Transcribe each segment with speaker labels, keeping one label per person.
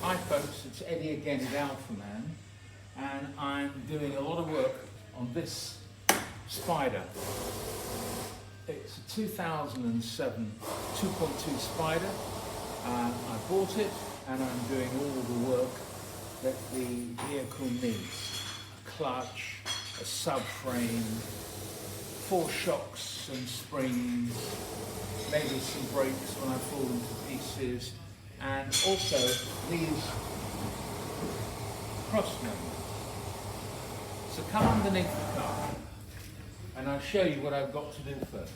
Speaker 1: Hi folks, it's Eddie again at Alfaman, and I'm doing a lot of work on this Spider. It's a 2007 2.2 Spider. I bought it and I'm doing all the work that the vehicle needs. A clutch, a subframe, 4 shocks and springs, maybe some brakes when I fall them to pieces, and also these cross members. So come underneath the car and I'll show you what I've got to do first.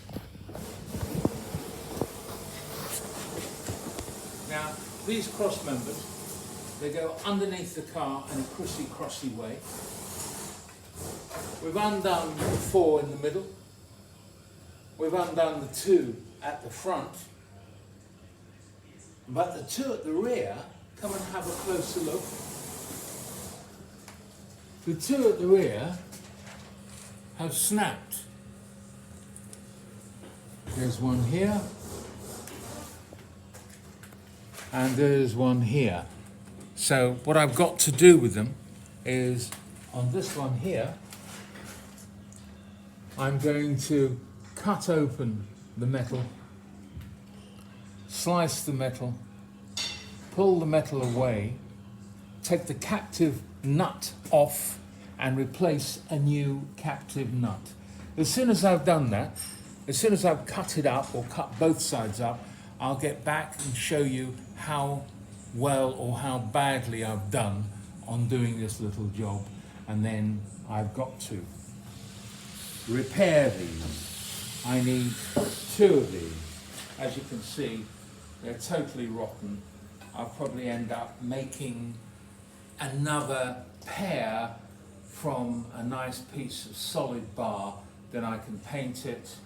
Speaker 1: Now these cross members, they go underneath the car in a crossy way. We've undone the 4 in the middle. We've undone the 2 at the front. But the 2 at the rear, come and have a closer look. The 2 at the rear have snapped. There's one here, and there's one here. So what I've got to do with them is, on this one here, I'm going to cut open the metal, slice the metal, pull the metal away, take the captive nut off and replace a new captive nut. As soon as I've done that, as soon as I've cut it up or cut both sides up, I'll get back and show you how well or how badly I've done on doing this little job, and then I've got to repair these. I need 2 of these. As you can see, they're totally rotten. I'll probably end up making another pair from a nice piece of solid bar, then I can paint it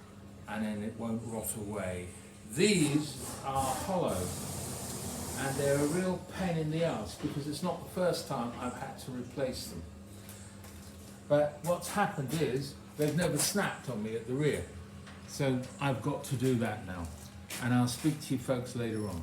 Speaker 1: and then it won't rot away. These are hollow and they're a real pain in the ass because it's not the first time I've had to replace them. But what's happened is they've never snapped on me at the rear. So I've got to do that now. And I'll speak to you folks later on.